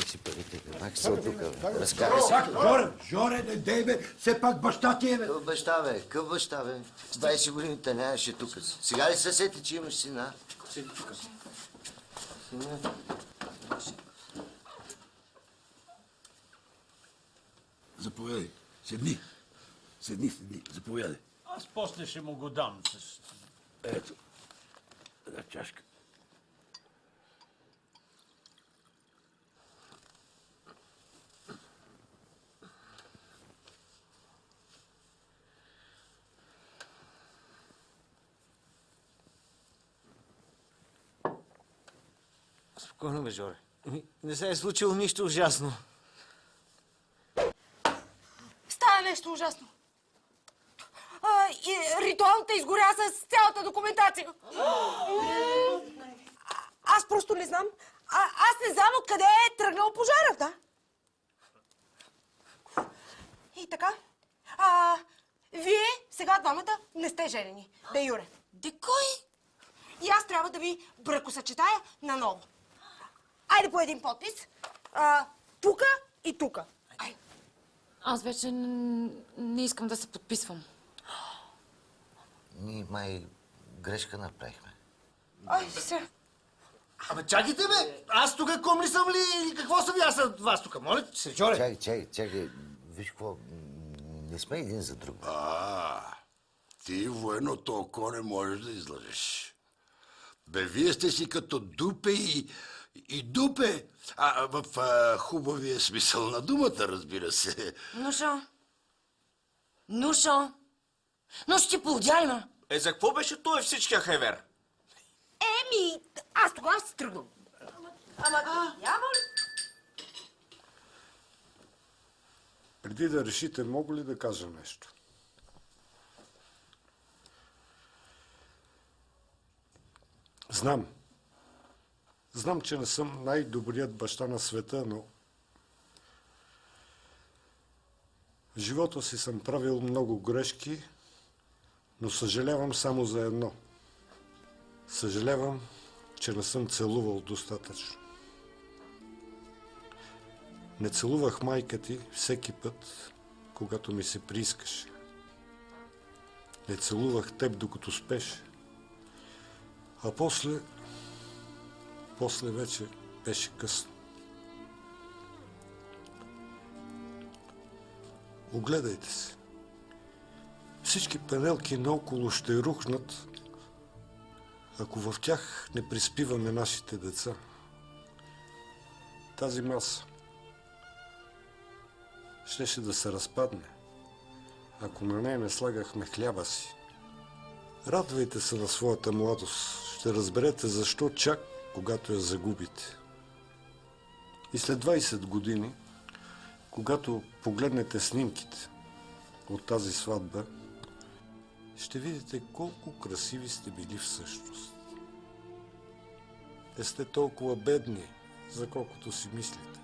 си парите. Мах се от тук. Разкарай се. Жоре, не дей, бе. Все пак баща ти е, бе. Къв баща, бе? Къв баща, бе? С 20 години те нямаше тук. Сега ли се сети, че имаш сина? Седи тук. Сина. Заповядай. Седни. Седни. Заповядай. Аз после ще му го дам. Ето. Една чашка. Спокойно, бе, Жоре. Не се е случило нищо ужасно. Става нещо ужасно. Ритуалът изгоря с цялата документация. Аз просто не знам. Аз не знам откъде е тръгнал пожарът, да? И така. Вие сега двамата не сте женени. Де Юре. Де кой? И аз трябва да ви бракосъчетая наново. Айде по един подпис. Тука и тука. Айде. Аз вече не искам да се подписвам. Ние май грешка направихме. Ай, се. Абе, чакайте, бе! Аз тук ком ли съм ли? Какво съм аз от вас тук? Моля се, Жоре. Чакай. Виж какво, не сме един за друг. Ти военното око не можеш да излъжеш. Бе, вие сте си като дупе и дупе. В хубавия смисъл на думата, разбира се. Нушо! Но ще ти поудяйма! За какво беше той всичкия хевер? Аз тогава си тръгвам. Няма ли? Преди да решите, мога ли да кажа нещо? Знам, че не съм най-добрият баща на света, но в живота си съм правил много грешки, но съжалявам само за едно. Съжалявам, че не съм целувал достатъчно. Не целувах майка ти всеки път, когато ми се приискаше. Не целувах теб, докато спеше. А после вече беше късно. Огледайте се. Всички панелки наоколо ще рухнат, ако в тях не приспиваме нашите деца. Тази маса щеше да се разпадне, ако на нея не слагахме хляба си. Радвайте се на своята младост. Ще разберете защо чак когато я загубите. И след 20 години, когато погледнете снимките от тази сватба, ще видите колко красиви сте били всъщност. Не сте толкова бедни, за колкото си мислите.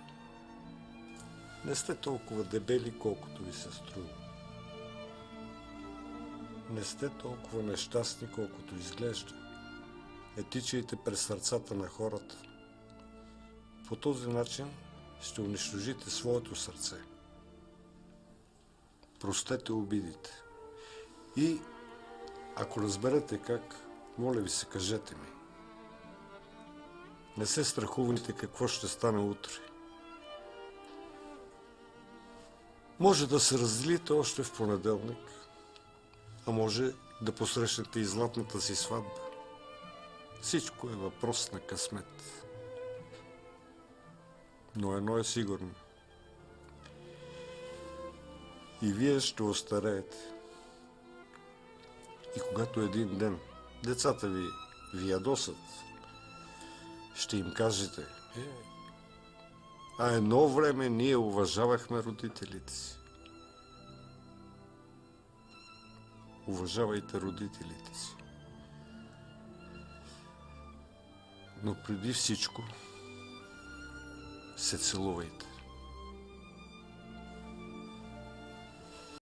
Не сте толкова дебели, колкото ви се струва. Не сте толкова нещастни, колкото изглежда. Не тичайте през сърцата на хората. По този начин ще унищожите своето сърце. Простете обидите. И ако разберете как, моля ви се, кажете ми. Не се страхувайте какво ще стане утре. Може да се разделите още в понеделник, а може да посрещнете и златната си сватба. Всичко е въпрос на късмет. Но едно е сигурно. И вие ще остареете. И когато един ден децата ви ядосат, ще им кажете: едно време ние уважавахме родителите си. Уважавайте родителите си. Но преди всичко се целувайте.